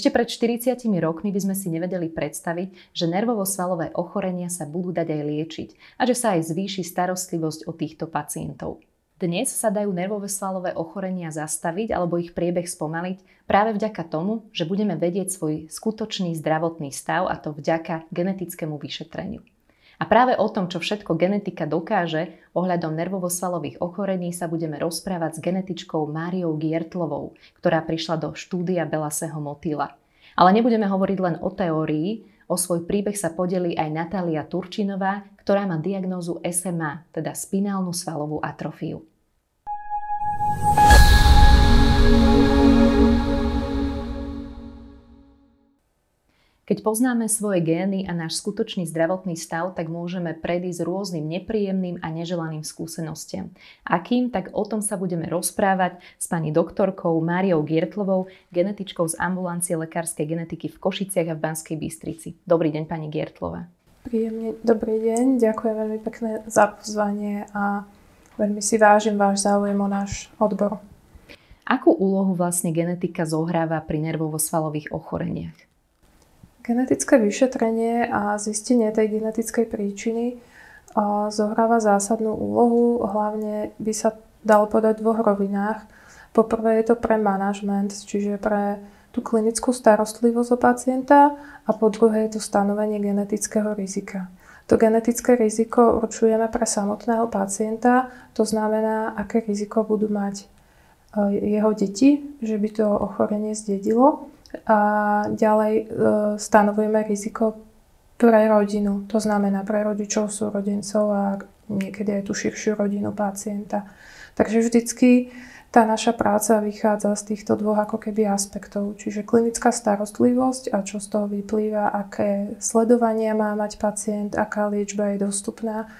Ešte pred 40 rokmi by sme si nevedeli predstaviť, že nervovo-svalové ochorenia sa budú dať aj liečiť a že sa aj zvýši starostlivosť o týchto pacientov. Dnes sa dajú nervovo-svalové ochorenia zastaviť alebo ich priebeh spomaliť práve vďaka tomu, že budeme vedieť svoj skutočný zdravotný stav, a to vďaka genetickému vyšetreniu. A práve o tom, čo všetko genetika dokáže ohľadom nervovo-svalových ochorení, sa budeme rozprávať s genetičkou Máriou Giertlovou, ktorá prišla do štúdia belasého motýla. Ale nebudeme hovoriť len o teórii, o svoj príbeh sa podelí aj Natália Turčinová, ktorá má diagnózu SMA, teda spinálnu svalovú atrofiu. Keď poznáme svoje gény a náš skutočný zdravotný stav, tak môžeme predísť rôznym nepríjemným a neželaným skúsenostiam. Akým, tak o tom sa budeme rozprávať s pani doktorkou Máriou Giertlovou, genetičkou z ambulancie lekárskej genetiky v Košiciach a v Banskej Bystrici. Dobrý deň, pani Giertlová. Príjemne, dobrý deň, ďakujem veľmi pekne za pozvanie a veľmi si vážim váš záujem o náš odbor. Akú úlohu vlastne genetika zohráva pri nervovo-svalových ochoreniach? Genetické vyšetrenie a zistenie tej genetickej príčiny zohráva zásadnú úlohu, hlavne by sa dalo povedať v dvoch rovinách. Poprvé je to pre manažment, čiže pre tú klinickú starostlivosť o pacienta, a po druhé je to stanovenie genetického rizika. To genetické riziko určujeme pre samotného pacienta, to znamená, aké riziko budú mať jeho deti, že by to ochorenie zdedilo. A ďalej stanovujeme riziko pre rodinu, to znamená pre rodičov, súrodencov a niekedy aj tú širšiu rodinu pacienta. Takže vždycky tá naša práca vychádza z týchto dvoch ako keby aspektov, čiže klinická starostlivosť a čo z toho vyplýva, aké sledovania má mať pacient, aká liečba je dostupná,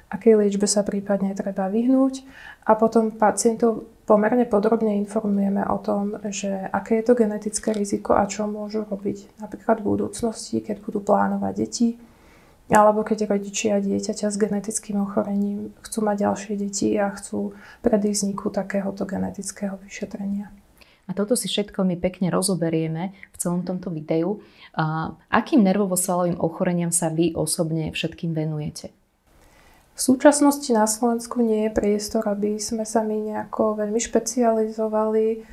akej liečbe sa prípadne treba vyhnúť, a potom pacientov pomerne podrobne informujeme o tom, že aké je to genetické riziko a čo môžu robiť napríklad v budúcnosti, keď budú plánovať deti, alebo keď rodičia dieťaťa s genetickým ochorením chcú mať ďalšie deti a chcú predísť vzniku takéhoto genetického vyšetrenia. A toto si všetko my pekne rozoberieme v celom tomto videu. Akým nervovo-svalovým ochoreniam sa vy osobne všetkým venujete? V súčasnosti na Slovensku nie je priestor, aby sme sa my nejako veľmi špecializovali.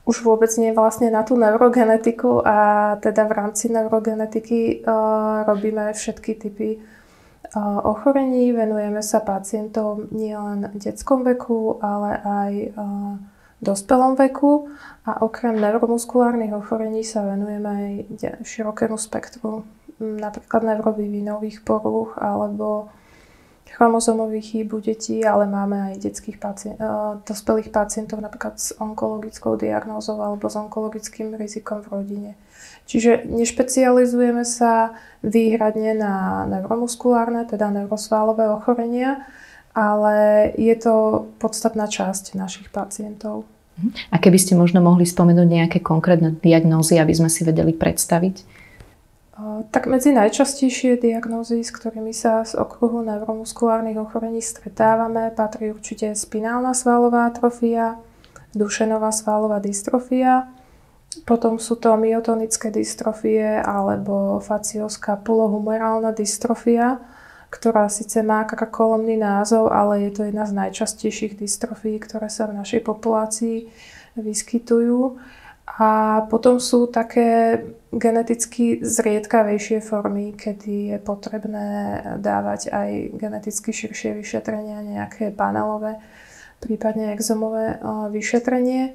Už vôbec nie vlastne na tú neurogenetiku, a teda v rámci neurogenetiky robíme všetky typy ochorení. Venujeme sa pacientom nielen v detskom veku, ale aj v dospelom veku. A okrem neuromuskulárnych ochorení sa venujeme aj širokému spektru, napríklad neurovývinových porúch alebo chromozomových chýb u detí, ale máme aj dospelých pacientov napríklad s onkologickou diagnózou alebo s onkologickým rizikom v rodine. Čiže nešpecializujeme sa výhradne na neuromuskulárne, teda neurosvalové ochorenia, ale je to podstatná časť našich pacientov. A keby ste možno mohli spomenúť nejaké konkrétne diagnózy, aby sme si vedeli predstaviť? Tak medzi najčastejšie diagnózy, s ktorými sa z okruhu neuromuskulárnych ochorení stretávame, patrí určite spinálna svalová atrofia, Dušenová svalová dystrofia, potom sú to myotonické dystrofie alebo facioscapulohumerálna dystrofia, ktorá síce má kolomný názov, ale je to jedna z najčastejších dystrofií, ktoré sa v našej populácii vyskytujú. A potom sú také geneticky zriedkavejšie formy, kedy je potrebné dávať aj geneticky širšie vyšetrenia, nejaké panelové, prípadne exomové vyšetrenie.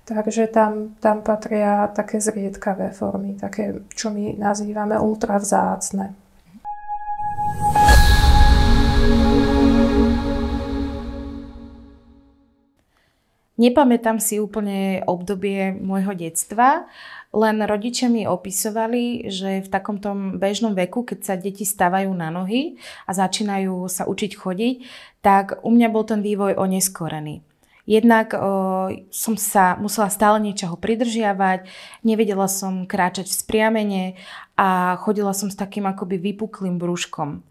Takže tam patria také zriedkavé formy, také, čo my nazývame ultravzácne. Nepamätám si úplne obdobie môjho detstva, len rodičia mi opisovali, že v takomto bežnom veku, keď sa deti stavajú na nohy a začínajú sa učiť chodiť, tak u mňa bol ten vývoj oneskorený. Jednak som sa musela stále niečoho pridržiavať, nevedela som kráčať vzpriamene a chodila som s takým akoby vypuklým brúškom.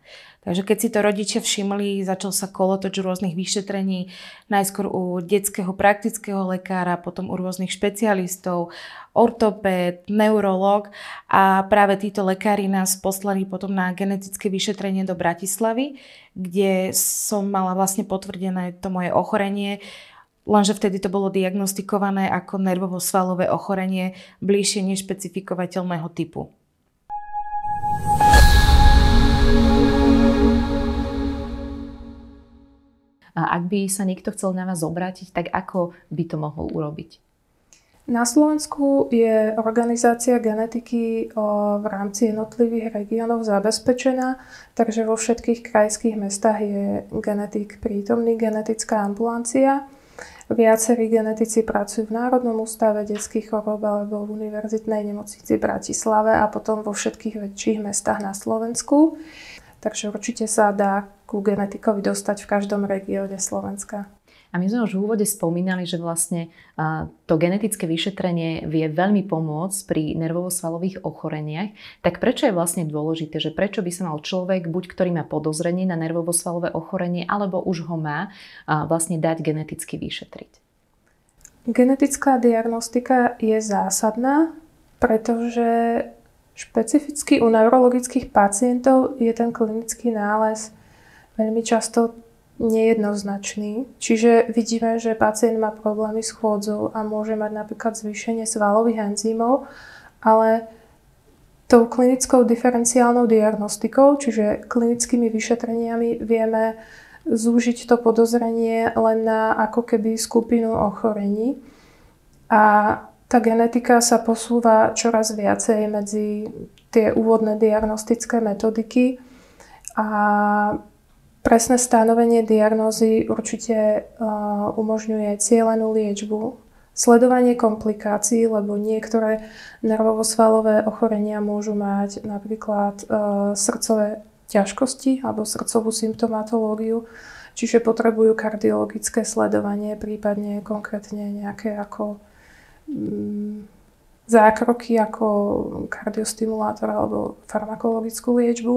Takže keď si to rodičia všimli, začal sa kolotoč rôznych vyšetrení, najskôr u detského praktického lekára, potom u rôznych špecialistov, ortopéd, neurológ a práve títo lekári nás poslali potom na genetické vyšetrenie do Bratislavy, kde som mala vlastne potvrdené to moje ochorenie, lenže vtedy to bolo diagnostikované ako nervovo-svalové ochorenie bližšie nešpecifikovateľného typu. A ak by sa niekto chcel na vás obrátiť, tak ako by to mohol urobiť? Na Slovensku je organizácia genetiky v rámci jednotlivých regiónov zabezpečená, takže vo všetkých krajských mestách je genetik prítomný, genetická ambulancia. Viacerí genetici pracujú v Národnom ústave detských chorôb alebo v Univerzitnej nemocnici v Bratislave a potom vo všetkých väčších mestách na Slovensku. Takže určite sa dá ku genetikovi dostať v každom regióne Slovenska. A my sme už v úvode spomínali, že vlastne to genetické vyšetrenie vie veľmi pomôcť pri nervovo-svalových ochoreniach. Tak prečo je vlastne dôležité, že prečo by sa mal človek, buď ktorý má podozrenie na nervovo-svalové ochorenie, alebo už ho má, vlastne dať geneticky vyšetriť? Genetická diagnostika je zásadná, pretože špecificky u neurologických pacientov je ten klinický nález veľmi často nejednoznačný. Čiže vidíme, že pacient má problémy s chôdzou a môže mať napríklad zvýšenie svalových enzymov, ale tou klinickou diferenciálnou diagnostikou, čiže klinickými vyšetreniami vieme zúžiť to podozrenie len na ako keby skupinu ochorení. A tá genetika sa posúva čoraz viacej medzi tie úvodné diagnostické metodiky a presné stanovenie diagnózy určite umožňuje cielenú liečbu, sledovanie komplikácií, lebo niektoré nervovo-svalové ochorenia môžu mať napríklad srdcové ťažkosti alebo srdcovú symptomatológiu, čiže potrebujú kardiologické sledovanie, prípadne konkrétne nejaké ako zákroky ako kardiostimulátor alebo farmakologickú liečbu.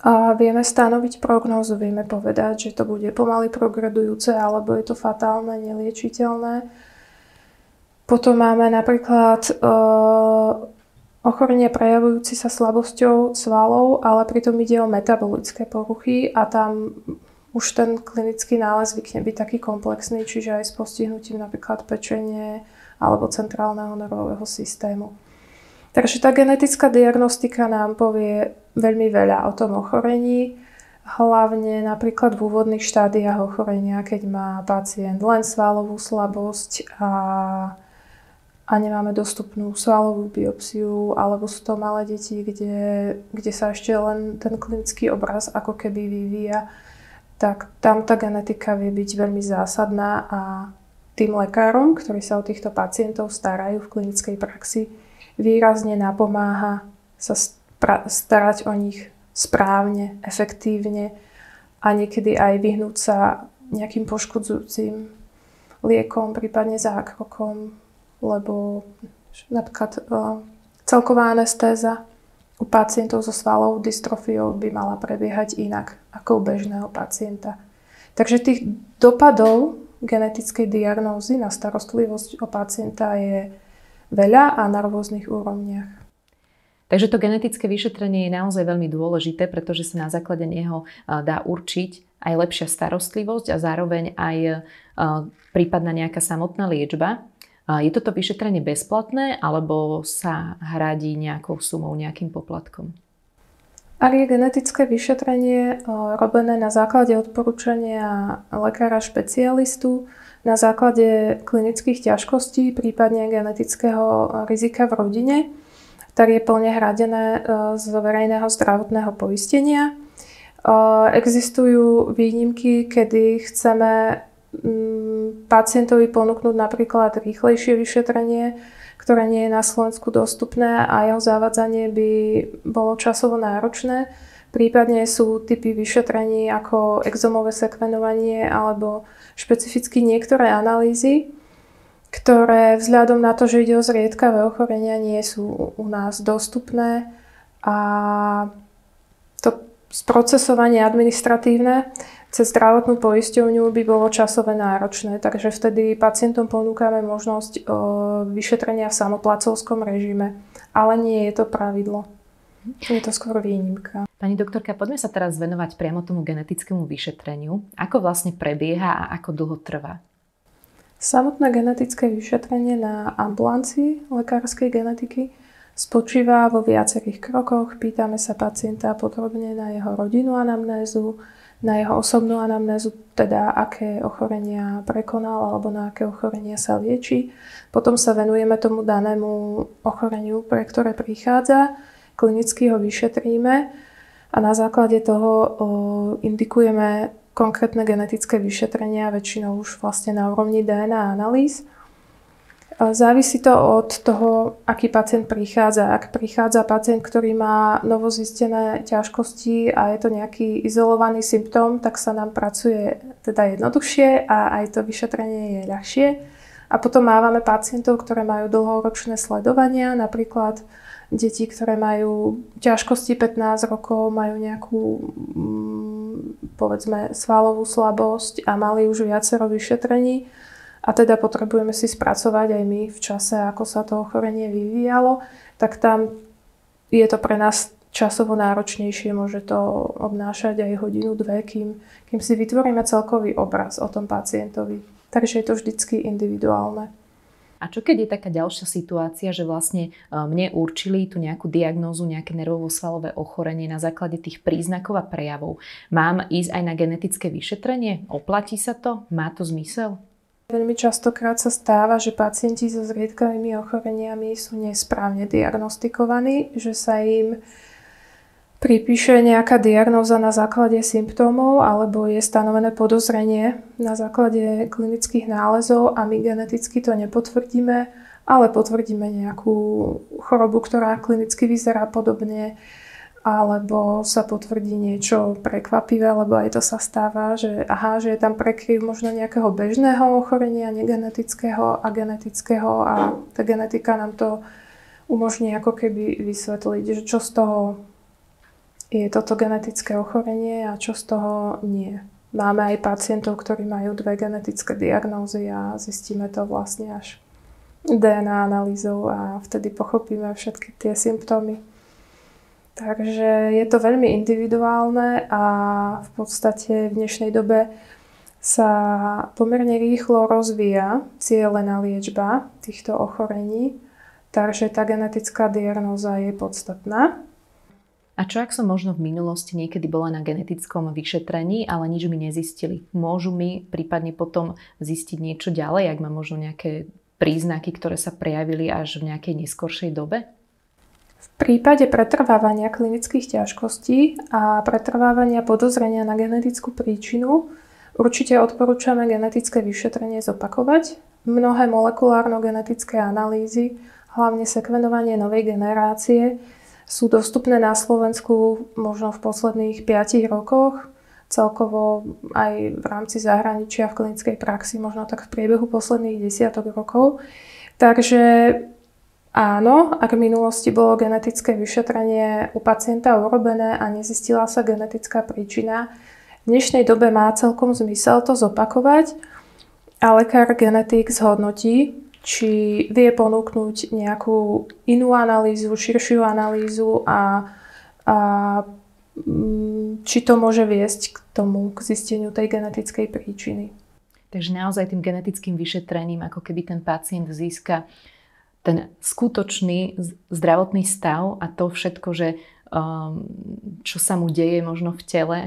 A vieme stanoviť prognózu, vieme povedať, že to bude pomaly progredujúce alebo je to fatálne, neliečiteľné. Potom máme napríklad ochorenie prejavujúce sa slabosťou svalov, ale pritom ide o metabolické poruchy a tam už ten klinický nález zvykne byť taký komplexný, čiže aj s postihnutím napríklad pečenie alebo centrálneho nervového systému. Takže tá genetická diagnostika nám povie veľmi veľa o tom ochorení, hlavne napríklad v úvodných štádiách ochorenia, keď má pacient len svalovú slabosť a nemáme dostupnú svalovú biopsiu, alebo sú to malé deti, kde sa ešte len ten klinický obraz ako keby vyvíja, tak tam tá genetika vie byť veľmi zásadná a tým lekárom, ktorí sa o týchto pacientov starajú v klinickej praxi, výrazne napomáha sa starať o nich správne, efektívne a niekedy aj vyhnúť sa nejakým poškodzujúcim liekom, prípadne zákrokom, lebo napríklad celková anestéza u pacientov so svalovou dystrofiou by mala prebiehať inak ako u bežného pacienta. Takže tých dopadov genetickej diagnózy na starostlivosť o pacienta je veľa a na rôznych úrovniach. Takže to genetické vyšetrenie je naozaj veľmi dôležité, pretože sa na základe neho dá určiť aj lepšia starostlivosť a zároveň aj prípadná nejaká samotná liečba. Je toto vyšetrenie bezplatné alebo sa hradí nejakou sumou, nejakým poplatkom? Ak je genetické vyšetrenie robené na základe odporúčania lekára špecialistu, na základe klinických ťažkostí, prípadne genetického rizika v rodine, tak je plne hradené z verejného zdravotného poistenia. Existujú výnimky, kedy chceme pacientovi ponúknuť napríklad rýchlejšie vyšetrenie, ktoré nie je na Slovensku dostupné a jeho zavádzanie by bolo časovo náročné. Prípadne sú typy vyšetrení ako exomové sekvenovanie alebo špecificky niektoré analýzy. ktoré vzhľadom na to, že ide o zriedkavé ochorenia, nie sú u nás dostupné a to sprocesovanie administratívne cez zdravotnú poisťovňu by bolo časové náročné, takže vtedy pacientom ponúkame možnosť vyšetrenia v samoplacovskom režime, ale nie je to pravidlo. Je to skôr výnimka. Pani doktorka, poďme sa teraz venovať priamo tomu genetickému vyšetreniu. Ako vlastne prebieha a ako dlho trvá? Samotné genetické vyšetrenie na ambulancii lekárskej genetiky spočíva vo viacerých krokoch. Pýtame sa pacienta podrobne na jeho rodinnú anamnézu, na jeho osobnú anamnézu, teda aké ochorenia prekonal alebo na aké ochorenia sa lieči. Potom sa venujeme tomu danému ochoreniu, pre ktoré prichádza. Klinicky ho vyšetríme a na základe toho indikujeme konkrétne genetické vyšetrenia, väčšinou už vlastne na úrovni DNA analýz. Závisí to od toho, aký pacient prichádza. Ak prichádza pacient, ktorý má novozistené ťažkosti a je to nejaký izolovaný symptóm, tak sa nám pracuje teda jednoduchšie a aj to vyšetrenie je ľahšie. A potom mávame pacientov, ktoré majú dlhoročné sledovania, napríklad deti, ktoré majú ťažkosti 15 rokov, majú nejakú povedzme svalovú slabosť a mali už viacero vyšetrení a teda potrebujeme si spracovať aj my v čase, ako sa to ochorenie vyvíjalo, tak tam je to pre nás časovo náročnejšie, môže to obnášať aj hodinu, dve, kým si vytvoríme celkový obraz o tom pacientovi. Takže je to vždycky individuálne. A čo keď je taká ďalšia situácia, že vlastne mne určili tú nejakú diagnózu, nejaké nervovo-svalové ochorenie na základe tých príznakov a prejavov. Mám ísť aj na genetické vyšetrenie? Oplatí sa to? Má to zmysel? Veľmi častokrát sa stáva, že pacienti so zriedkavými ochoreniami sú nesprávne diagnostikovaní, že sa im pripíše nejaká diagnóza na základe symptómov alebo je stanovené podozrenie na základe klinických nálezov a my geneticky to nepotvrdíme, ale potvrdíme nejakú chorobu, ktorá klinicky vyzerá podobne, alebo sa potvrdí niečo prekvapivé, lebo aj to sa stáva, že je tam prekryv možno nejakého bežného ochorenia, negenetického a genetického a tá genetika nám to umožní ako keby vysvetliť, že čo z toho je toto genetické ochorenie a čo z toho nie. Máme aj pacientov, ktorí majú dve genetické diagnózy a zistíme to vlastne až DNA analýzou a vtedy pochopíme všetky tie symptómy. Takže je to veľmi individuálne a v podstate v dnešnej dobe sa pomerne rýchlo rozvíja cielená liečba týchto ochorení, takže tá genetická diagnóza je podstatná. A čo ak som možno v minulosti niekedy bola na genetickom vyšetrení, ale nič mi nezistili? Môžu mi prípadne potom zistiť niečo ďalej, ak mám možno nejaké príznaky, ktoré sa prejavili až v nejakej neskoršej dobe? V prípade pretrvávania klinických ťažkostí a pretrvávania podozrenia na genetickú príčinu určite odporúčame genetické vyšetrenie zopakovať. Mnohé molekulárno-genetické analýzy, hlavne sekvenovanie novej generácie, sú dostupné na Slovensku možno v posledných 5 rokoch, celkovo aj v rámci zahraničia v klinickej praxi, možno tak v priebehu posledných 10 rokov. Takže áno, ak v minulosti bolo genetické vyšetrenie u pacienta urobené a nezistila sa genetická príčina, v dnešnej dobe má celkom zmysel to zopakovať a lekár genetik zhodnotí, či vie ponúknuť nejakú inú analýzu, širšiu analýzu a či to môže viesť k zisteniu tej genetickej príčiny. Takže naozaj tým genetickým vyšetrením, ako keby ten pacient získa ten skutočný zdravotný stav a to všetko, že čo sa mu deje možno v tele,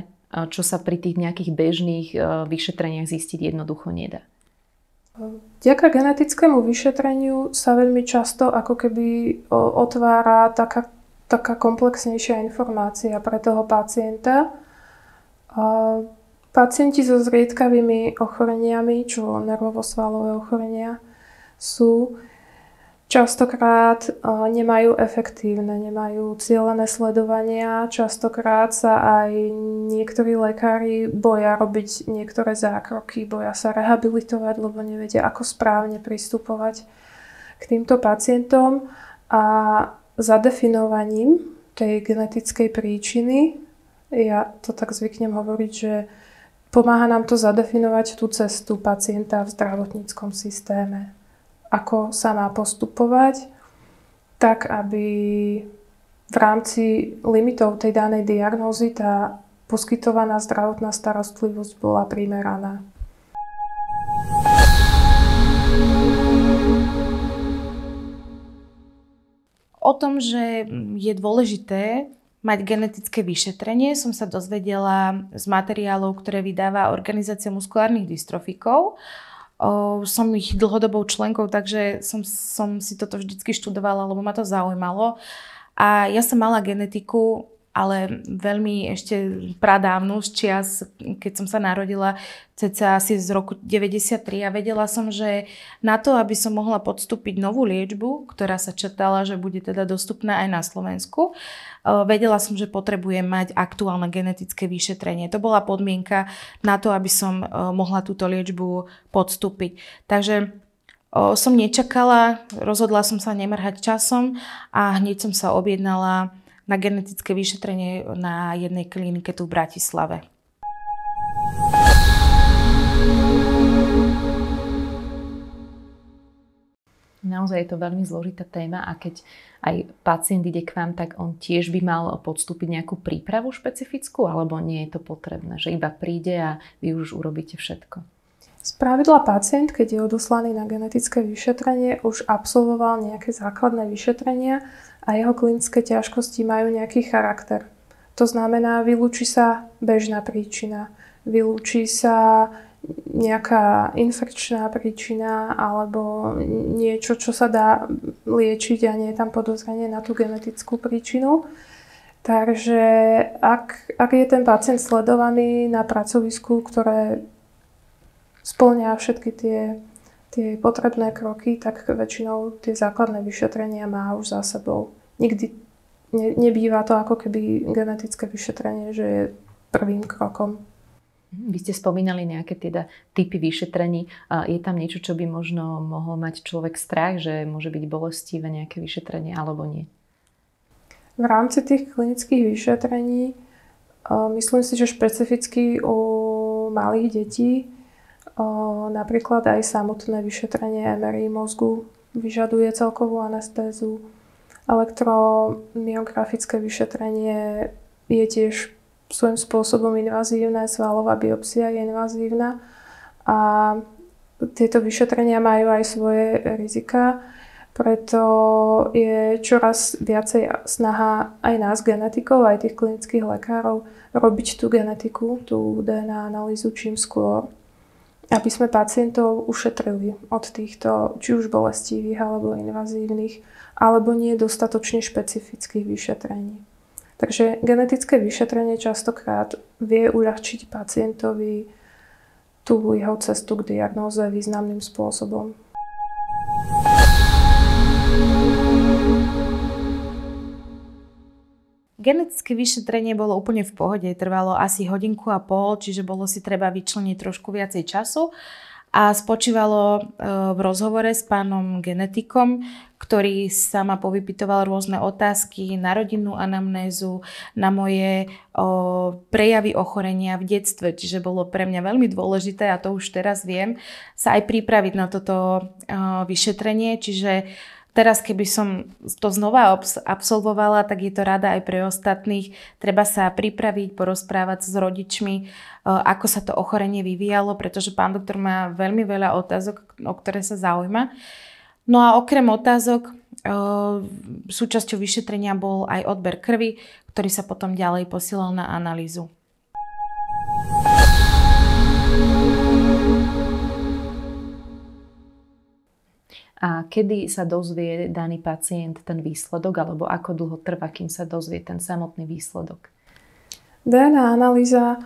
čo sa pri tých nejakých bežných vyšetreniach zistiť jednoducho nedá. Vďaka genetickému vyšetreniu sa veľmi často ako keby otvára taká komplexnejšia informácia pre toho pacienta. Pacienti so zriedkavými ochoreniami, čo nervovo-svalové ochorenia sú, Častokrát nemajú efektívne, nemajú cielené sledovania. Častokrát sa aj niektorí lekári boja robiť niektoré zákroky, boja sa rehabilitovať, lebo nevedia, ako správne pristupovať k týmto pacientom. A zadefinovaním tej genetickej príčiny, ja to tak zvyknem hovoriť, že pomáha nám to zadefinovať tú cestu pacienta v zdravotníckom systéme. Ako sa má postupovať, tak aby v rámci limitov tej danej diagnózy tá poskytovaná zdravotná starostlivosť bola primeraná. O tom, že je dôležité mať genetické vyšetrenie, som sa dozvedela z materiálov, ktoré vydáva Organizácia muskulárnych dystrofikov. Som ich dlhodobou členkou, takže som si toto vždycky študovala, lebo ma to zaujímalo. A ja som mala genetiku, ale veľmi ešte pradávnu, z čias, keď som sa narodila, cca asi z roku 93, a vedela som, že na to, aby som mohla podstúpiť novú liečbu, ktorá sa črtala, že bude teda dostupná aj na Slovensku, vedela som, že potrebujem mať aktuálne genetické vyšetrenie. To bola podmienka na to, aby som mohla túto liečbu podstúpiť. Takže som nečakala, rozhodla som sa nemrhať časom a hneď som sa objednala na genetické vyšetrenie na jednej klinike tu v Bratislave. Naozaj je to veľmi zložitá téma a keď aj pacient ide k vám, tak on tiež by mal podstúpiť nejakú prípravu špecifickú, alebo nie je to potrebné, že iba príde a vy už urobíte všetko? Spravidla pacient, keď je odoslaný na genetické vyšetrenie, už absolvoval nejaké základné vyšetrenia a jeho klinické ťažkosti majú nejaký charakter. To znamená, vylúči sa bežná príčina, vylúči sa nejaká infekčná príčina alebo niečo, čo sa dá liečiť a nie je tam podozrenie na tú genetickú príčinu. Takže ak je ten pacient sledovaný na pracovisku, ktoré spĺňa všetky tie potrebné kroky, tak väčšinou tie základné vyšetrenia má už za sebou. Nikdy nebýva to ako keby genetické vyšetrenie, že je prvým krokom. Vy ste spomínali nejaké teda typy vyšetrení. Je tam niečo, čo by možno mohol mať človek strach, že môže byť bolestivé nejaké vyšetrenie alebo nie? V rámci tých klinických vyšetrení myslím si, že špecificky u malých detí napríklad aj samotné vyšetrenie MRI mozgu vyžaduje celkovú anestézu. Elektromyografické vyšetrenie je tiež svojím spôsobom invazívne, svalová biopsia je invazívna a tieto vyšetrenia majú aj svoje rizika, preto je čoraz viacej snaha aj nás genetikov, aj tých klinických lekárov robiť tú genetiku, tú DNA analýzu čím skôr, aby sme pacientov ušetrili od týchto či už bolestivých alebo invazívnych alebo nie dostatočne špecifických vyšetrení. Takže genetické vyšetrenie častokrát vie uľahčiť pacientovi tú jeho cestu k diagnóze významným spôsobom. Genetické vyšetrenie bolo úplne v pohode, trvalo asi 1,5 hodiny, čiže bolo si treba vyčleniť trošku viacej času a spočívalo v rozhovore s pánom genetikom, ktorý sa ma povypytoval rôzne otázky na rodinnú anamnézu, na moje prejavy ochorenia v detstve, čiže bolo pre mňa veľmi dôležité, a to už teraz viem, sa aj pripraviť na toto vyšetrenie, čiže teraz, keby som to znova absolvovala, tak je to rada aj pre ostatných. Treba sa pripraviť, porozprávať s rodičmi, ako sa to ochorenie vyvíjalo, pretože pán doktor má veľmi veľa otázok, o ktoré sa zaujíma. No a okrem otázok, súčasťou vyšetrenia bol aj odber krvi, ktorý sa potom ďalej posielal na analýzu. A kedy sa dozvie daný pacient ten výsledok, alebo ako dlho trvá, kým sa dozvie ten samotný výsledok? DNA analýza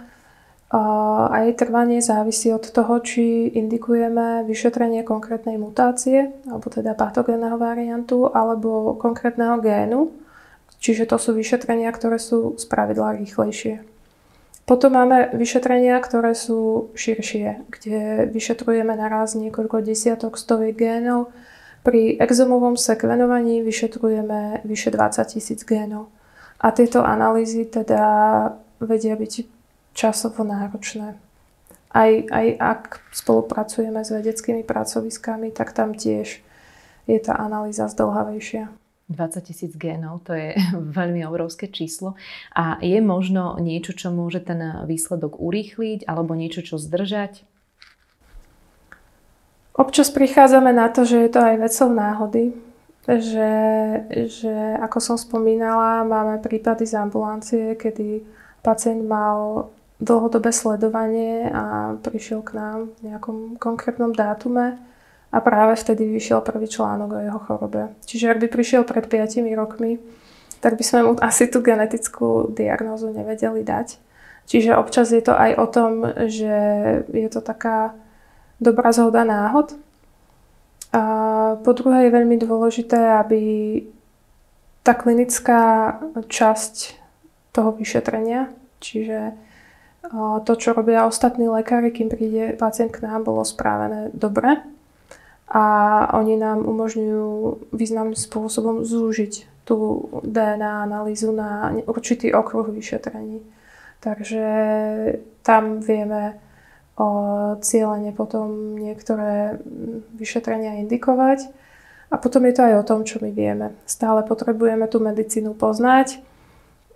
A jej trvanie závisí od toho, či indikujeme vyšetrenie konkrétnej mutácie, alebo teda patogénneho variantu, alebo konkrétneho génu. Čiže to sú vyšetrenia, ktoré sú spravidla rýchlejšie. Potom máme vyšetrenia, ktoré sú širšie, kde vyšetrujeme naraz niekoľko desiatok, stoviek génov. Pri exomovom sekvenovaní vyšetrujeme vyše 20 000 génov. A tieto analýzy teda vedia byť časovo náročné. Aj ak spolupracujeme s vedeckými pracoviskami, tak tam tiež je tá analýza zdĺhavejšia. 20 000 génov, to je veľmi obrovské číslo. A je možno niečo, čo môže ten výsledok urýchliť, alebo niečo, čo zdržať? Občas prichádzame na to, že je to aj vecou náhody. Že ako som spomínala, máme prípady z ambulancie, kedy pacient mal dlhodobé sledovanie a prišiel k nám v nejakom konkrétnom dátume a práve vtedy vyšiel prvý článok o jeho chorobe. Čiže ak by prišiel pred 5 rokmi, tak by sme mu asi tú genetickú diagnózu nevedeli dať. Čiže občas je to aj o tom, že je to taká dobrá zhoda náhod. A po druhé je veľmi dôležité, aby tá klinická časť toho vyšetrenia, čiže to, čo robia ostatní lekári, kým príde pacient k nám, bolo správené dobre. A oni nám umožňujú významným spôsobom zúžiť tú DNA analýzu na určitý okruh vyšetrení. Takže tam vieme cieľene potom niektoré vyšetrenia indikovať. A potom je to aj o tom, čo my vieme. Stále potrebujeme tú medicínu poznať.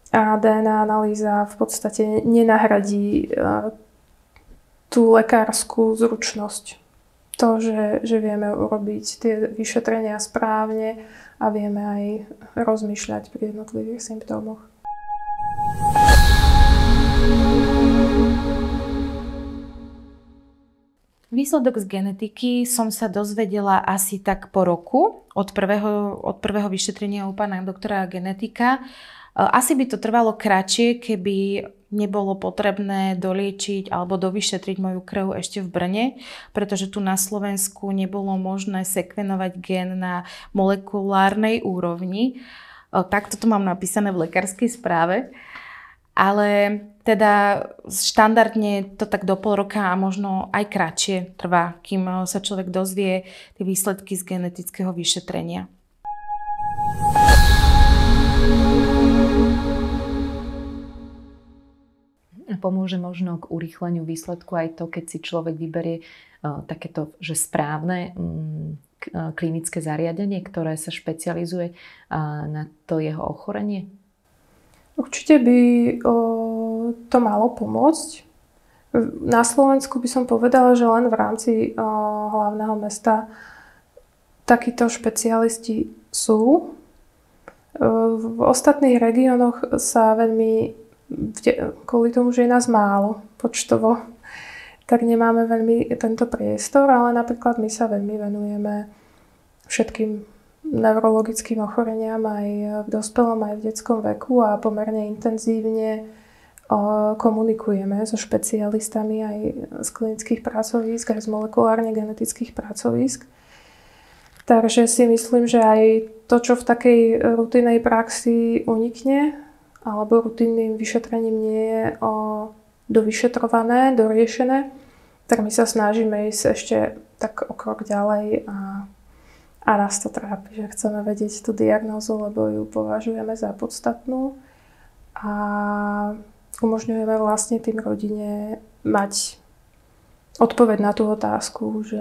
A DNA analýza v podstate nenahradí tú lekárskú zručnosť. To, že vieme urobiť tie vyšetrenia správne a vieme aj rozmýšľať pri jednotlivých symptómoch. Výsledok z genetiky som sa dozvedela asi tak po roku od prvého vyšetrenia u pána doktora genetika. Asi by to trvalo kratšie, keby nebolo potrebné doliečiť alebo dovyšetriť moju krv ešte v Brne, pretože tu na Slovensku nebolo možné sekvenovať gén na molekulárnej úrovni. Takto to mám napísané v lekárskej správe. Ale teda štandardne to tak do pol roka a možno aj kratšie trvá, kým sa človek dozvie tie výsledky z genetického vyšetrenia. Pomôže možno k urýchleniu výsledku aj to, keď si človek vyberie takéto, že správne klinické zariadenie, ktoré sa špecializuje na to jeho ochorenie? Určite by to malo pomôcť. Na Slovensku by som povedala, že len v rámci hlavného mesta takíto špecialisti sú. V ostatných regiónoch sa veľmi, kvôli tomu, že je nás málo počtovo, tak nemáme veľmi tento priestor, ale napríklad my sa veľmi venujeme všetkým neurologickým ochoreniam aj v dospelom, aj v detskom veku a pomerne intenzívne komunikujeme so špecialistami aj z klinických pracovísk, aj z molekulárne genetických pracovísk. Takže si myslím, že aj to, čo v takej rutinnej praxi unikne, alebo rutinným vyšetrením nie je dovyšetrované, doriešené, tak my sa snažíme ísť ešte tak o krok ďalej a nás to trápi, že chceme vedieť tú diagnózu, lebo ju považujeme za podstatnú a umožňujeme vlastne tým rodine mať odpoveď na tú otázku, že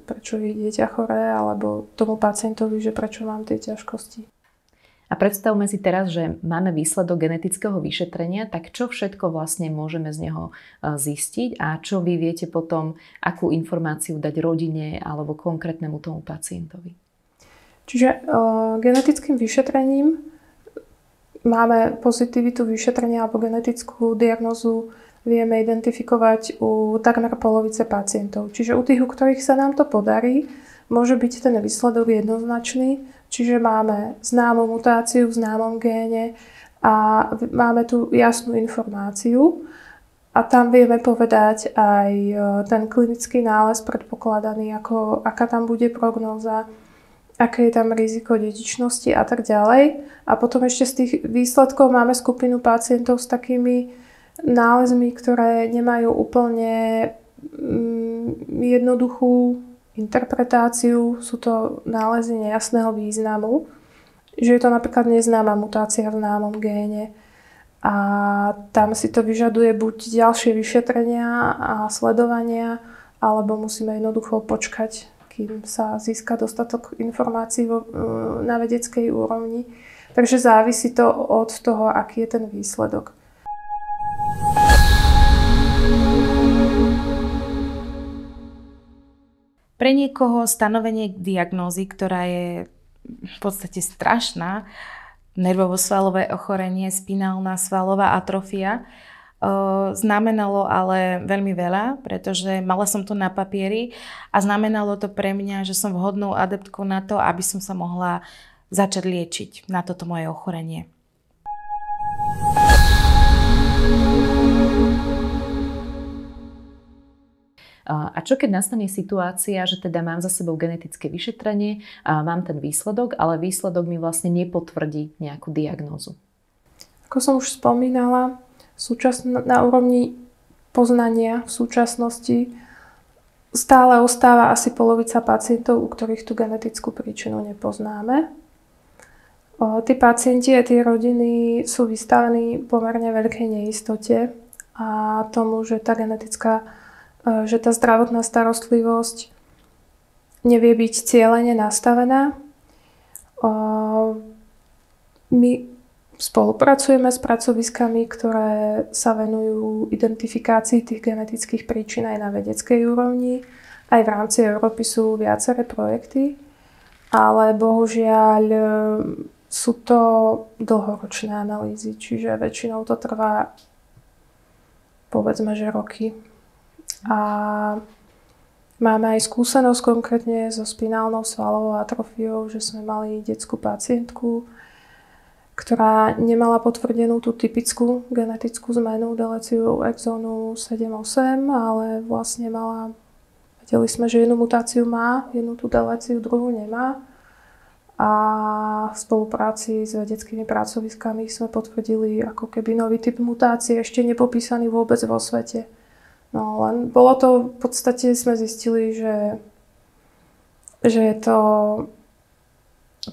prečo je dieťa choré, alebo tomu pacientovi, že prečo mám tie ťažkosti. A predstavme si teraz, že máme výsledok genetického vyšetrenia, tak čo všetko vlastne môžeme z neho zistiť a čo vy viete potom, akú informáciu dať rodine alebo konkrétnemu tomu pacientovi? Čiže genetickým vyšetrením máme pozitivitu vyšetrenia alebo genetickú diagnózu vieme identifikovať u takmer polovice pacientov. Čiže u tých, u ktorých sa nám to podarí, môže byť ten výsledok jednoznačný. Čiže máme známu mutáciu v známom géne a máme tu jasnú informáciu. A tam vieme povedať aj ten klinický nález predpokladaný, aká tam bude prognóza, aké je tam riziko dedičnosti a tak ďalej. A potom ešte z tých výsledkov máme skupinu pacientov s takými nálezmi, ktoré nemajú úplne jednoduchú interpretáciu. Sú to nálezy nejasného významu, že je to napríklad neznáma mutácia v známom géne. A tam si to vyžaduje buď ďalšie vyšetrenia a sledovania, alebo musíme jednoducho počkať, kým sa získa dostatok informácií na vedeckej úrovni. Takže závisí to od toho, aký je ten výsledok. Pre niekoho stanovenie diagnózy, ktorá je v podstate strašná, nervovo-svalové ochorenie, spinálna svalová atrofia, znamenalo ale veľmi veľa, pretože mala som to na papieri a znamenalo to pre mňa, že som vhodnou adeptkou na to, aby som sa mohla začať liečiť na toto moje ochorenie. A čo keď nastane situácia, že teda mám za sebou genetické vyšetrenie a mám ten výsledok, ale výsledok mi vlastne nepotvrdí nejakú diagnózu? Ako som už spomínala, na úrovni poznania v súčasnosti stále ostáva asi polovica pacientov, u ktorých tú genetickú príčinu nepoznáme. Tí pacienti a tie rodiny sú vystavení pomerne veľkej neistote a tomu, že tá zdravotná starostlivosť nevie byť cieľene nastavená. My spolupracujeme s pracoviskami, ktoré sa venujú identifikácii tých genetických príčin aj na vedeckej úrovni. Aj v rámci Európy sú viaceré projekty, ale bohužiaľ sú to dlhoročné analýzy, čiže väčšinou to trvá povedzme, že roky. A máme aj skúsenosť konkrétne so spinálnou svalovou atrofiou, že sme mali detskú pacientku, ktorá nemala potvrdenú tú typickú genetickú zmenu, deléciu exónu 7-8, ale vlastne vedeli sme, že jednu mutáciu má, jednu tú deléciu, druhú nemá. A v spolupráci s vedeckými pracoviskami sme potvrdili ako keby nový typ mutácie, ešte nepopísaný vôbec vo svete. No len bolo to, v podstate sme zistili, že je to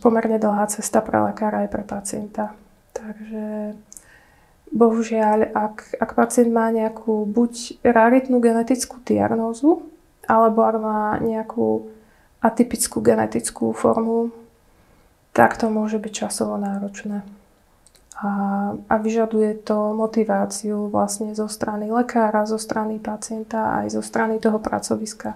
pomerne dlhá cesta pre lekára aj pre pacienta. Takže bohužiaľ, ak pacient má nejakú buď raritnú genetickú diagnózu, alebo ak má nejakú atypickú genetickú formu, tak to môže byť časovo náročné. A vyžaduje to motiváciu vlastne zo strany lekára, zo strany pacienta aj zo strany toho pracoviska.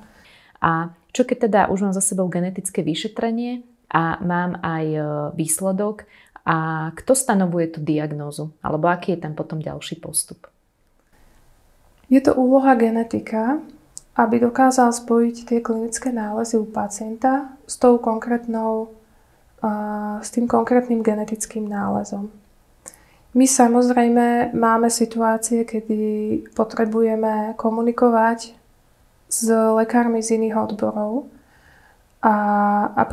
A čo keď teda už mám za sebou genetické vyšetrenie a mám aj výsledok, a kto stanovuje tú diagnózu? Alebo aký je tam potom ďalší postup? Je to úloha genetika, aby dokázal spojiť tie klinické nálezy u pacienta s tým konkrétnym genetickým nálezom. My samozrejme máme situácie, kedy potrebujeme komunikovať s lekármi z iných odborov a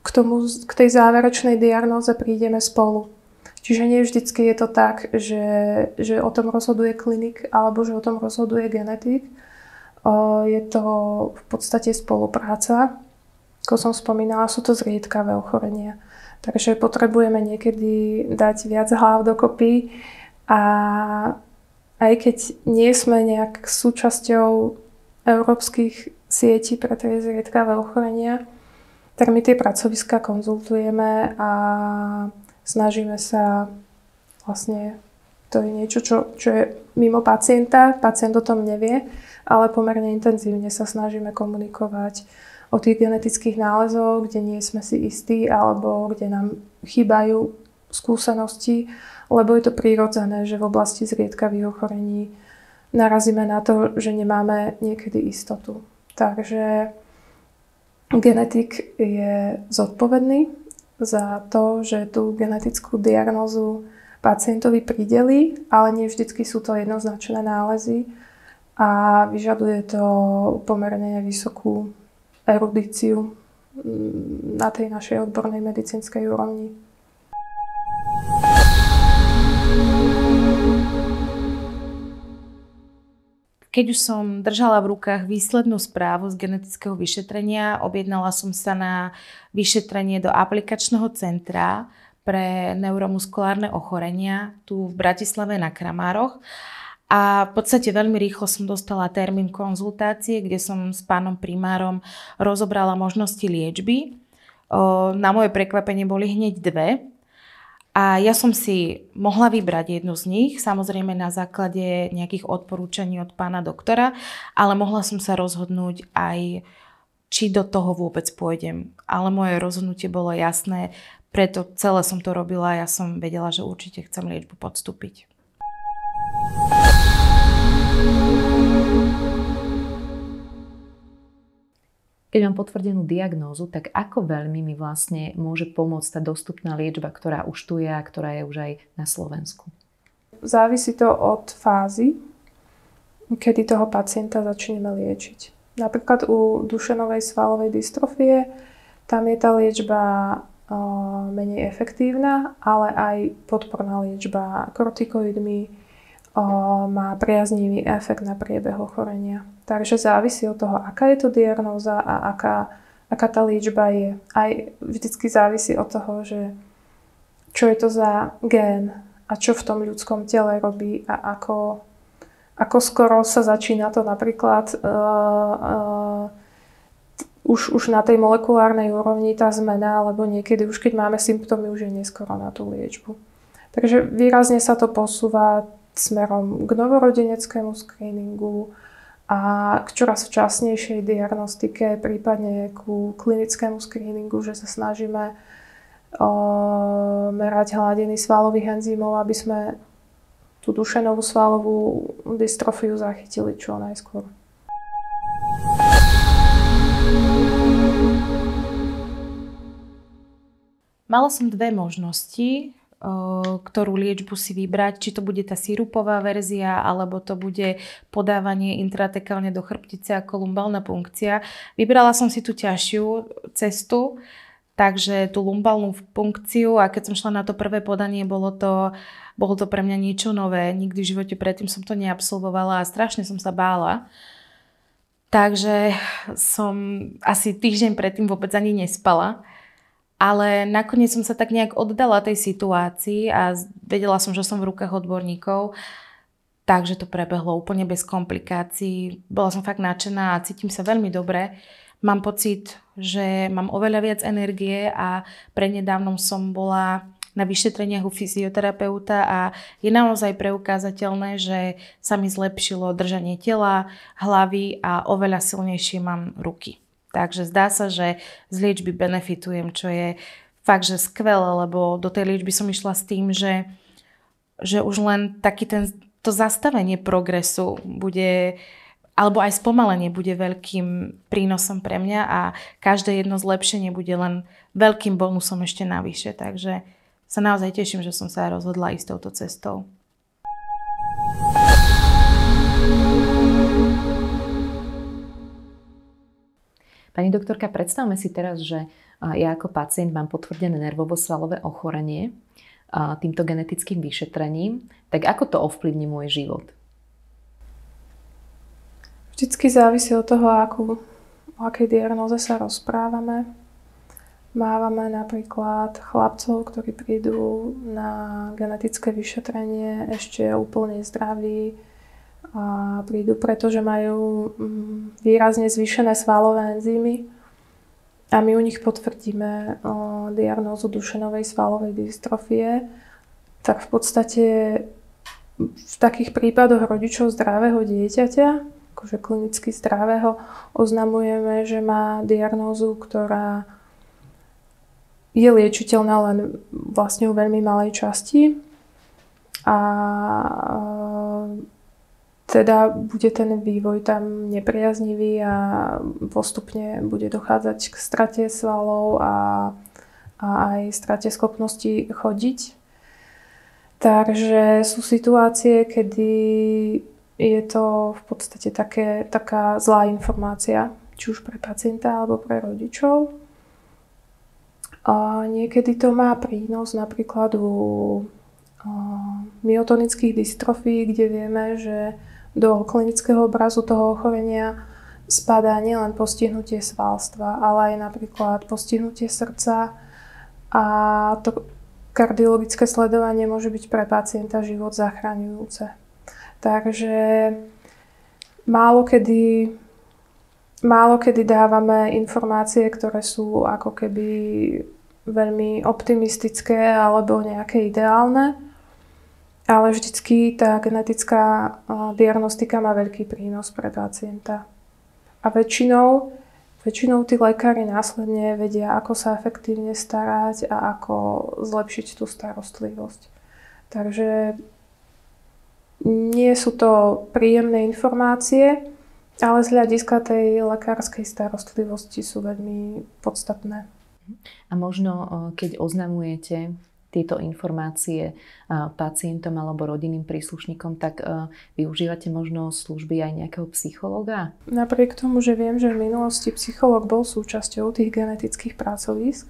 k tej záverečnej diagnóze prídeme spolu. Čiže nie vždycky je to tak, že o tom rozhoduje klinik alebo že o tom rozhoduje genetik. Je to v podstate spolupráca. Ako som spomínala, sú to zriedkavé ochorenia. Takže potrebujeme niekedy dať viac hlav dokopy a aj keď nie sme nejak súčasťou európskych sietí pre tie zriedkavé ochorenia, tak my tie pracoviská konzultujeme a snažíme sa vlastne, to je niečo, čo je mimo pacienta, pacient o tom nevie, ale pomerne intenzívne sa snažíme komunikovať o tých genetických nálezoch, kde nie sme si istí alebo kde nám chýbajú skúsenosti, lebo je to prirodzené, že v oblasti zriedkavých ochorení narazíme na to, že nemáme niekedy istotu. Takže genetik je zodpovedný za to, že tú genetickú diagnózu pacientovi prideli, ale nie vždycky sú to jednoznačné nálezy a vyžaduje to pomerne vysokú erudíciu na tej našej odbornej medicínskej úrovni. Keď už som držala v rukách výslednú správu z genetického vyšetrenia, objednala som sa na vyšetrenie do aplikačného centra pre neuromuskulárne ochorenia tu v Bratislave na Kramároch. A v podstate veľmi rýchlo som dostala termín konzultácie, kde som s pánom primárom rozobrala možnosti liečby. Na moje prekvapenie boli hneď dve. A ja som si mohla vybrať jednu z nich, samozrejme na základe nejakých odporúčaní od pána doktora, ale mohla som sa rozhodnúť aj, či do toho vôbec pôjdem. Ale moje rozhodnutie bolo jasné, preto celé som to robila a ja som vedela, že určite chcem liečbu podstúpiť. Keď mám potvrdenú diagnózu, tak ako veľmi mi vlastne môže pomôcť tá dostupná liečba, ktorá už tu je a ktorá je už aj na Slovensku? Závisí to od fázy, kedy toho pacienta začneme liečiť. Napríklad u Dušenovej svalovej dystrofie, tam je tá liečba menej efektívna, ale aj podporná liečba kortikoidmi má priaznivý efekt na priebeh ochorenia. Takže závisí od toho, aká je to diagnóza a aká tá liečba je. Aj vždycky závisí od toho, že čo je to za gén a čo v tom ľudskom tele robí a ako skoro sa začína to napríklad už na tej molekulárnej úrovni tá zmena, alebo niekedy už keď máme symptómy, už je neskoro na tú liečbu. Takže výrazne sa to posúva smerom k novorodeneckému screeningu a k čoraz včasnejšej diagnostike, prípadne ku klinickému screeningu, že sa snažíme merať hladiny svalových enzymov, aby sme tú Dušenovú svalovú dystrofiu zachytili čo najskôr. Mala som dve možnosti, ktorú liečbu si vybrať, či to bude tá sirupová verzia, alebo to bude podávanie intratekálne do chrbtice ako lumbálna punkcia. Vybrala som si tú ťažšiu cestu, takže tú lumbálnu punkciu, a keď som šla na to prvé podanie, bolo to pre mňa niečo nové. Nikdy v živote predtým som to neabsolvovala a strašne som sa bála. Takže som asi týždeň predtým vôbec ani nespala. Ale nakoniec som sa tak nejak oddala tej situácii a vedela som, že som v rukách odborníkov, takže to prebehlo úplne bez komplikácií. Bola som fakt nadšená a cítim sa veľmi dobre. Mám pocit, že mám oveľa viac energie a prednedávnom som bola na vyšetreniach u fyzioterapeuta a je naozaj preukázateľné, že sa mi zlepšilo držanie tela, hlavy a oveľa silnejšie mám ruky. Takže zdá sa, že z liečby benefitujem, čo je fakt, že skvelé, lebo do tej liečby som išla s tým, že už len to zastavenie progresu bude, alebo aj spomalenie bude veľkým prínosom pre mňa a každé jedno zlepšenie bude len veľkým bonusom ešte navyše. Takže sa naozaj teším, že som sa rozhodla ísť touto cestou. Pani doktorka, predstavme si teraz, že ja ako pacient mám potvrdené nervovo-svalové ochorenie týmto genetickým vyšetrením, tak ako to ovplyvní môj život? Vždycky závisí od toho, o akej diagnóze sa rozprávame. Mávame napríklad chlapcov, ktorí prídu na genetické vyšetrenie ešte úplne zdraví, a prídu, pretože majú výrazne zvýšené svalové enzymy a my u nich potvrdíme diagnózu Dušenovej svalovej dystrofie, tak v podstate v takých prípadoch rodičov zdravého dieťaťa, akože klinicky zdravého, oznamujeme, že má diagnózu, ktorá je liečiteľná len vlastne u veľmi malej časti a teda bude ten vývoj tam nepriaznivý a postupne bude dochádzať k strate svalov a aj strate schopnosti chodiť. Takže sú situácie, kedy je to v podstate taká zlá informácia, či už pre pacienta alebo pre rodičov. A niekedy to má prínos napríklad u myotonických dystrofií, kde vieme, že do klinického obrazu toho ochorenia spadá nielen postihnutie svalstva, ale aj napríklad postihnutie srdca, a to kardiologické sledovanie môže byť pre pacienta život zachraňujúce. Takže málo kedy dávame informácie, ktoré sú ako keby veľmi optimistické alebo nejaké ideálne, ale vždycky tá genetická diagnostika má veľký prínos pre pacienta. A väčšinou tí lekári následne vedia, ako sa efektívne starať a ako zlepšiť tú starostlivosť. Takže nie sú to príjemné informácie, ale z hľadiska tej lekárskej starostlivosti sú veľmi podstatné. A možno, keď oznamujete tieto informácie pacientom alebo rodinným príslušníkom, tak využívate možno služby aj nejakého psychológa? Napriek tomu, že viem, že v minulosti psychológ bol súčasťou tých genetických pracovísk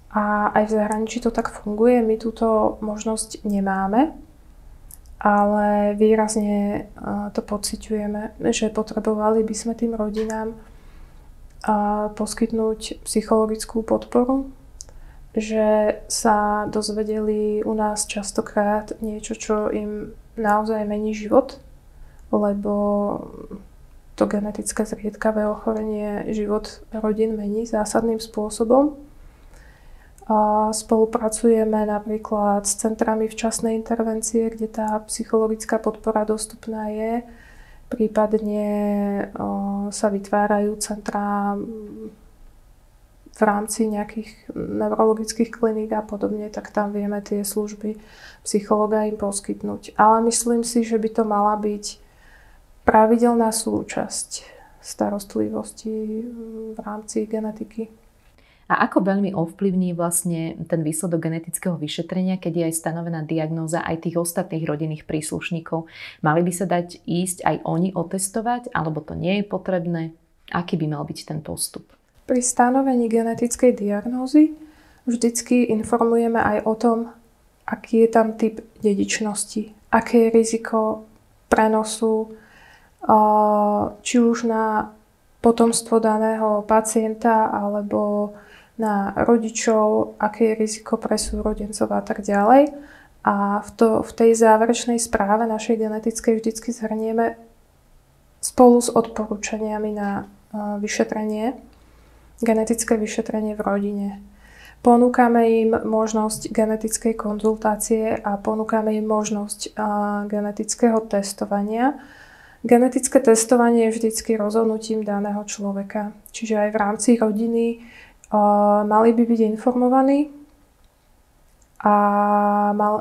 a aj v zahraničí to tak funguje, my túto možnosť nemáme, ale výrazne to pociťujeme, že potrebovali by sme tým rodinám poskytnúť psychologickú podporu, že sa dozvedeli u nás častokrát niečo, čo im naozaj mení život, lebo to genetické zriedkavé ochorenie život rodín mení zásadným spôsobom. Spolupracujeme napríklad s centrami včasnej intervencie, kde tá psychologická podpora dostupná je. Prípadne sa vytvárajú centrá v rámci nejakých neurologických kliník a podobne, tak tam vieme tie služby psychologa im poskytnúť. Ale myslím si, že by to mala byť pravidelná súčasť starostlivosti v rámci genetiky. A ako veľmi ovplyvní vlastne ten výsledok genetického vyšetrenia, keď je aj stanovená diagnóza aj tých ostatných rodinných príslušníkov? Mali by sa dať ísť aj oni otestovať, alebo to nie je potrebné? Aký by mal byť ten postup? Pri stanovení genetickej diagnózy vždycky informujeme aj o tom, aký je tam typ dedičnosti, aké je riziko prenosu, či už na potomstvo daného pacienta alebo na rodičov, aké je riziko pre súrodencov a tak ďalej. A v tej záverečnej správe našej genetickej vždycky zhrnieme spolu s odporúčaniami na vyšetrenie, genetické vyšetrenie v rodine. Ponúkame im možnosť genetickej konzultácie a ponúkame im možnosť genetického testovania. Genetické testovanie je vždycky rozhodnutím daného človeka. Čiže aj v rámci rodiny mali by byť informovaní a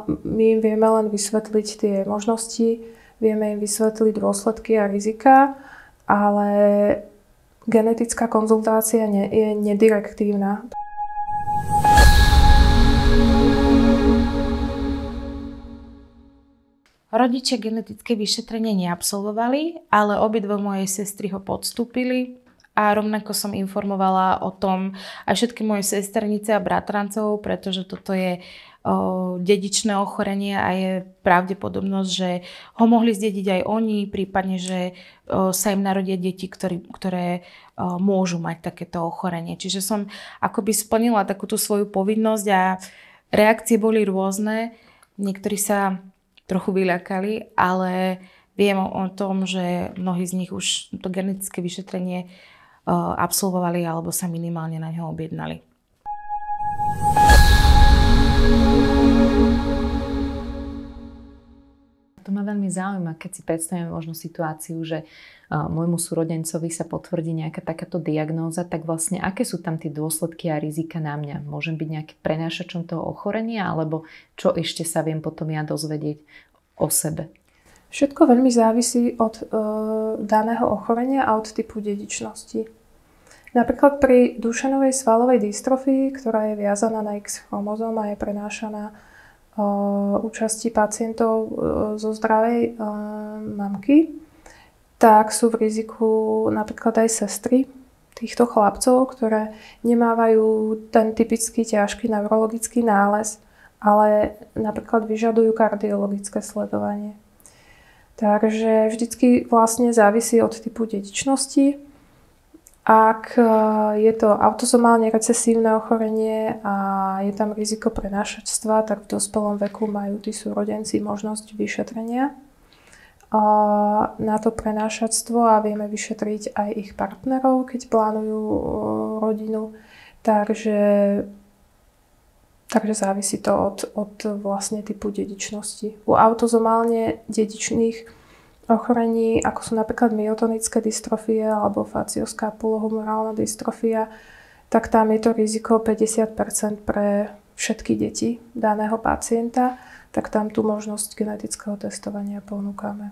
my im vieme len vysvetliť tie možnosti, vieme im vysvetliť dôsledky a rizika, ale genetická konzultácia je nedirektívna. Rodičia genetické vyšetrenie neabsolvovali, ale obidve moje sestry ho podstúpili a rovnako som informovala o tom aj všetky moje sesternice a bratrancov, pretože toto je dedičné ochorenie a je pravdepodobnosť, že ho mohli zdediť aj oni, prípadne, že sa im narodia deti, ktoré môžu mať takéto ochorenie. Čiže som akoby splnila takúto svoju povinnosť a reakcie boli rôzne. Niektorí sa trochu vyľakali, ale viem o tom, že mnohí z nich už to genetické vyšetrenie absolvovali alebo sa minimálne na ňo objednali. To ma veľmi zaujíma, keď si predstavíme možno situáciu, že môjmu súrodencovi sa potvrdí nejaká takáto diagnóza, tak vlastne aké sú tam tie dôsledky a rizika na mňa? Môžem byť nejaký prenášačom toho ochorenia, alebo čo ešte sa viem potom ja dozvedieť o sebe? Všetko veľmi závisí od daného ochorenia a od typu dedičnosti. Napríklad pri Duchennovej svalovej dystrofii, ktorá je viazaná na X chromozóm a je prenášaná účasti pacientov zo zdravej mamky, tak sú v riziku napríklad aj sestry týchto chlapcov, ktoré nemávajú ten typický ťažký neurologický nález, ale napríklad vyžadujú kardiologické sledovanie. Takže vždycky vlastne závisí od typu dedičnosti. Ak je to autosomálne recesívne ochorenie a je tam riziko prenášačstva, tak v dospelom veku majú tí súrodenci možnosť vyšetrenia na to prenášačstvo a vieme vyšetriť aj ich partnerov, keď plánujú rodinu. Takže závisí to od vlastne typu dedičnosti. U autosomálne dedičných ochorení, ako sú napríklad myotonické dystrofie alebo facioskapulohumorálna dystrofia, tak tam je to riziko 50% pre všetky deti daného pacienta, tak tam tú možnosť genetického testovania ponúkame.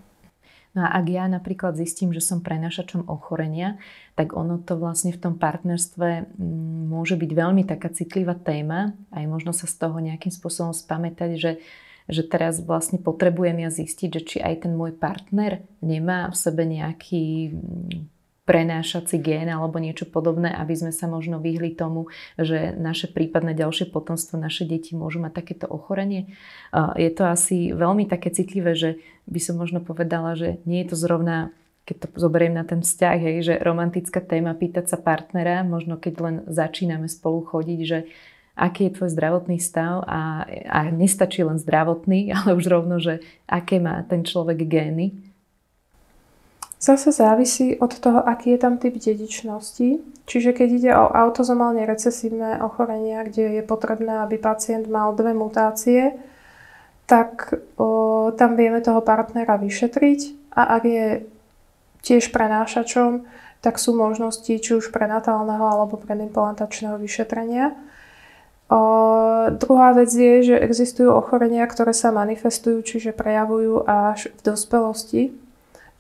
No a ak ja napríklad zistím, že som prenášačom ochorenia, tak ono to vlastne v tom partnerstve môže byť veľmi taká citlivá téma, aj možno sa z toho nejakým spôsobom spamätať, že teraz vlastne potrebujem ja zistiť, že či aj ten môj partner nemá v sebe nejaký prenášací gén alebo niečo podobné, aby sme sa možno vyhli tomu, že naše prípadné ďalšie potomstvo, naše deti môžu mať takéto ochorenie. Je to asi veľmi také citlivé, že by som možno povedala, že nie je to zrovna, keď to zoberiem na ten vzťah, že romantická téma pýtať sa partnera, možno keď len začíname spolu chodiť, že aký je tvoj zdravotný stav a nestačí len zdravotný, ale už rovno, že aké má ten človek gény. Zase závisí od toho, aký je tam typ dedičnosti. Čiže keď ide o autosomálne recesívne ochorenia, kde je potrebné, aby pacient mal 2 mutácie, tak tam vieme toho partnera vyšetriť a ak je tiež prenášačom, tak sú možnosti či už prenatálneho alebo predimplantačného vyšetrenia. Druhá vec je, že existujú ochorenia, ktoré sa manifestujú, čiže prejavujú až v dospelosti.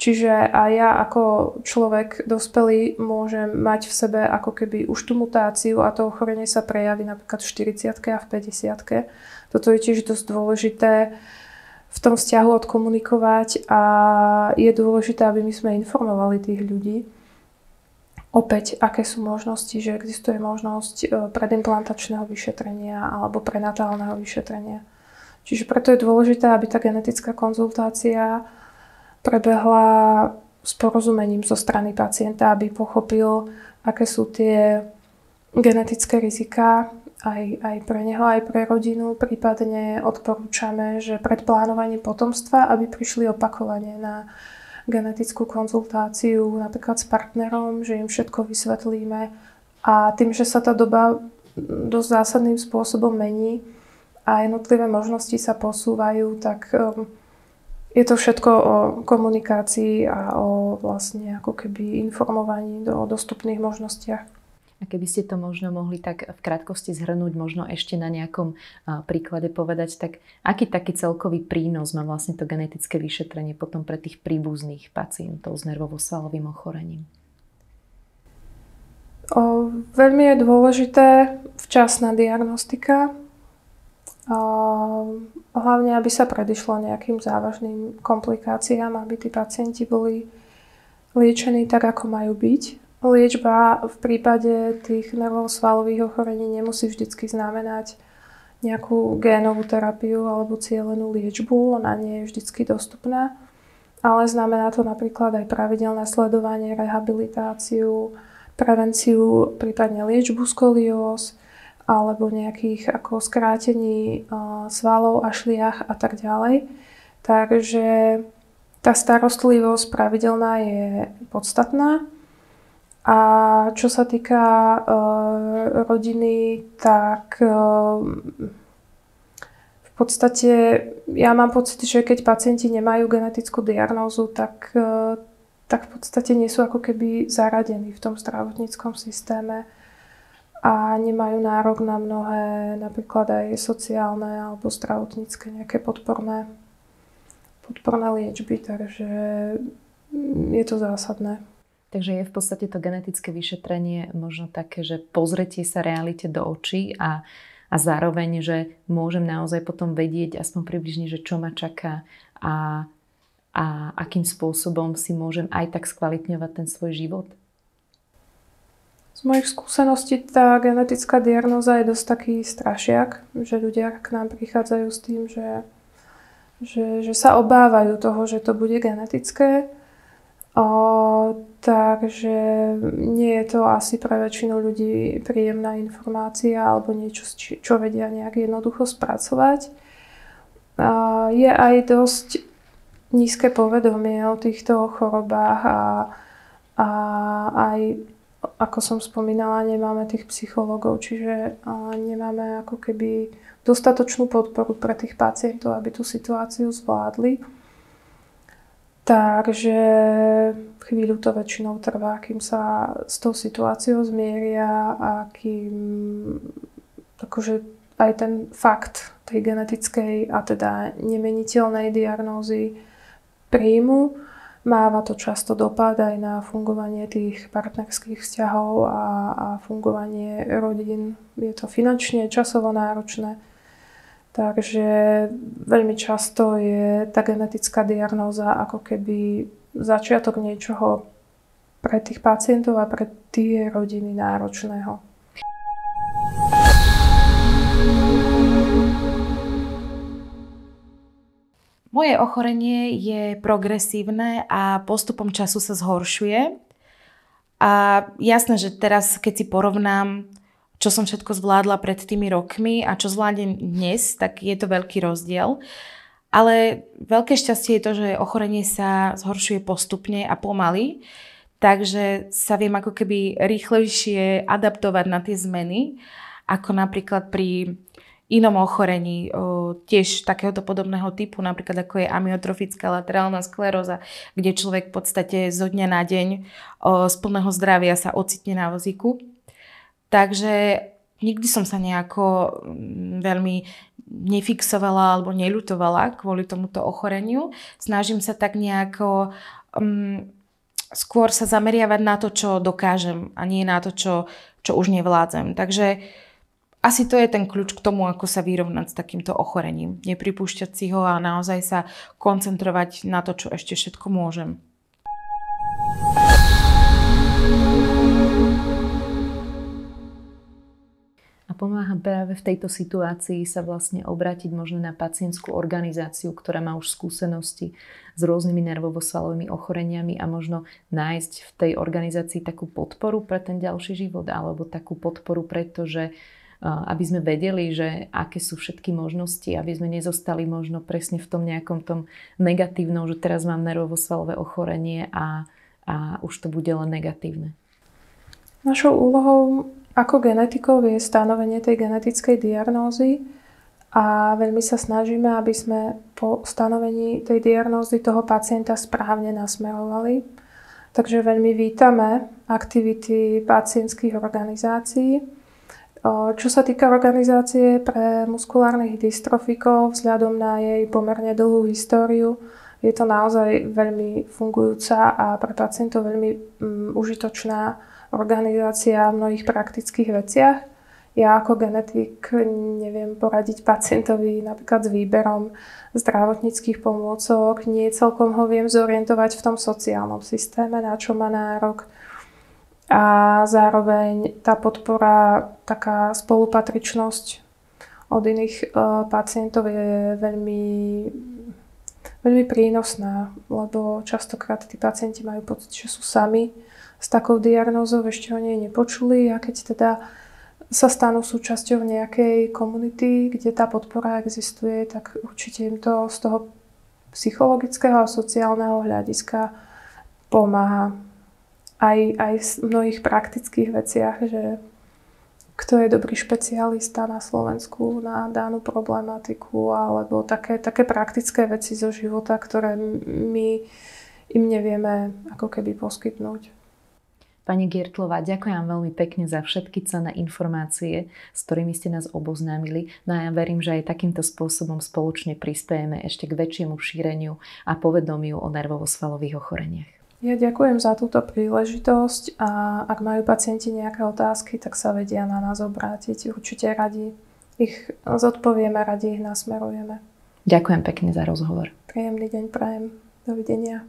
Čiže aj ja ako človek dospelý môžem mať v sebe ako keby už tú mutáciu a to ochorenie sa prejaví napríklad v 40-ke a v 50-ke. Toto je tiež dosť dôležité v tom vzťahu odkomunikovať a je dôležité, aby my sme informovali tých ľudí. Opäť, aké sú možnosti, že existuje možnosť predimplantačného vyšetrenia alebo prenatálneho vyšetrenia. Čiže preto je dôležité, aby tá genetická konzultácia prebehla s porozumením zo strany pacienta, aby pochopil, aké sú tie genetické riziká aj pre neho, aj pre rodinu. Prípadne odporúčame, že pred plánovaním potomstva, aby prišli opakovane na genetickú konzultáciu napríklad s partnerom, že im všetko vysvetlíme a tým, že sa tá doba dosť zásadným spôsobom mení a jednotlivé možnosti sa posúvajú, tak je to všetko o komunikácii a o vlastne ako keby informovaní o dostupných možnostiach. A keby ste to možno mohli tak v krátkosti zhrnúť, možno ešte na nejakom príklade povedať, tak aký taký celkový prínos má vlastne to genetické vyšetrenie potom pre tých príbuzných pacientov s nervovo-svalovým ochorením? Veľmi je dôležité včasná diagnostika. Hlavne, aby sa predišlo nejakým závažným komplikáciám, aby tí pacienti boli liečení tak, ako majú byť. Liečba v prípade tých nervovo-svalových ochorení nemusí vždycky znamenať nejakú génovú terapiu alebo cielenú liečbu, ona nie je vždycky dostupná, ale znamená to napríklad aj pravidelné sledovanie, rehabilitáciu, prevenciu, prípadne liečbu skolióz alebo nejakých ako skrátení svalov a šliach a tak ďalej. Takže tá starostlivosť pravidelná je podstatná. A čo sa týka rodiny, tak v podstate ja mám pocit, že keď pacienti nemajú genetickú diagnózu, tak v podstate nie sú ako keby zaradení v tom zdravotníckom systéme a nemajú nárok na mnohé napríklad aj sociálne alebo zdravotnícke nejaké podporné liečby, takže je to zásadné. Takže je v podstate to genetické vyšetrenie možno také, že pozretie sa realite do očí a a zároveň, že môžem naozaj potom vedieť aspoň približne, že čo ma čaká a akým spôsobom si môžem aj tak skvalitňovať ten svoj život? Z mojich skúseností tá genetická diagnóza je dosť taký strašiak, že ľudia k nám prichádzajú s tým, že sa obávajú toho, že to bude genetické. Takže nie je to asi pre väčšinu ľudí príjemná informácia alebo niečo, čo vedia nejak jednoducho spracovať. Je aj dosť nízke povedomie o týchto chorobách a aj, ako som spomínala, nemáme tých psychológov, čiže nemáme ako keby dostatočnú podporu pre tých pacientov, aby tú situáciu zvládli. Takže chvíľu to väčšinou trvá, kým sa s tou situáciou zmieria a kým akože aj ten fakt tej genetickej a teda nemeniteľnej diagnózy príjmu. Máva to často dopad aj na fungovanie tých partnerských vzťahov a fungovanie rodín. Je to finančne, časovo náročné. Takže veľmi často je tá genetická diagnóza ako keby začiatok niečoho pre tých pacientov a pre tie rodiny náročného. Moje ochorenie je progresívne a postupom času sa zhoršuje. A jasné, že teraz, keď si porovnám, čo som všetko zvládla pred tými rokmi a čo zvládnem dnes, tak je to veľký rozdiel. Ale veľké šťastie je to, že ochorenie sa zhoršuje postupne a pomaly, takže sa viem ako keby rýchlejšie adaptovať na tie zmeny, ako napríklad pri inom ochorení, tiež takéhoto podobného typu, napríklad ako je amyotrofická laterálna skleróza, kde človek v podstate zo dňa na deň z plného zdravia sa ocitne na vozíku. Takže nikdy som sa nejako veľmi nefixovala alebo neľutovala kvôli tomuto ochoreniu. Snažím sa tak nejako skôr sa zameriavať na to, čo dokážem a nie na to, čo už nevládzem. Takže asi to je ten kľúč k tomu, ako sa vyrovnať s takýmto ochorením. Nepripúšťať si ho a naozaj sa koncentrovať na to, čo ešte všetko môžem. A pomáha práve v tejto situácii sa vlastne obrátiť možno na pacientskú organizáciu, ktorá má už skúsenosti s rôznymi nervovo-svalovými ochoreniami a možno nájsť v tej organizácii takú podporu pre ten ďalší život alebo takú podporu, pretože aby sme vedeli, že aké sú všetky možnosti, aby sme nezostali možno presne v tom nejakom tom negatívnom, že teraz mám nervovo-svalové ochorenie a už to bude len negatívne. Našou úlohou ako genetikov je stanovenie tej genetickej diagnózy a veľmi sa snažíme, aby sme po stanovení tej diagnózy toho pacienta správne nasmerovali. Takže veľmi vítame aktivity pacientských organizácií. Čo sa týka organizácie pre muskulárnych dystrofikov, vzhľadom na jej pomerne dlhú históriu, je to naozaj veľmi fungujúca a pre pacientov veľmi užitočná organizácia v mnohých praktických veciach. Ja ako genetik neviem poradiť pacientovi napríklad s výberom zdravotníckych pomôcok, nie celkom ho viem zorientovať v tom sociálnom systéme, na čo má nárok. A zároveň tá podpora, taká spolupatričnosť od iných pacientov je veľmi, veľmi prínosná, lebo častokrát tí pacienti majú pocit, že sú sami s takou diagnózou, ešte o nej nepočuli a keď teda sa stanú súčasťou nejakej komunity, kde tá podpora existuje, tak určite im to z toho psychologického a sociálneho hľadiska pomáha. Aj v mnohých praktických veciach, že kto je dobrý špecialista na Slovensku na danú problematiku alebo také praktické veci zo života, ktoré my im nevieme ako keby poskytnúť. Pani Giertlová, ďakujem veľmi pekne za všetky cenné informácie, s ktorými ste nás oboznámili. No a ja verím, že aj takýmto spôsobom spoločne prispiejeme ešte k väčšiemu šíreniu a povedomiu o nervovo-svalových ochoreniach. Ja ďakujem za túto príležitosť a ak majú pacienti nejaké otázky, tak sa vedia na nás obrátiť. Určite radi ich zodpovieme, radi ich nasmerujeme. Ďakujem pekne za rozhovor. Príjemný deň prajem. Dovidenia.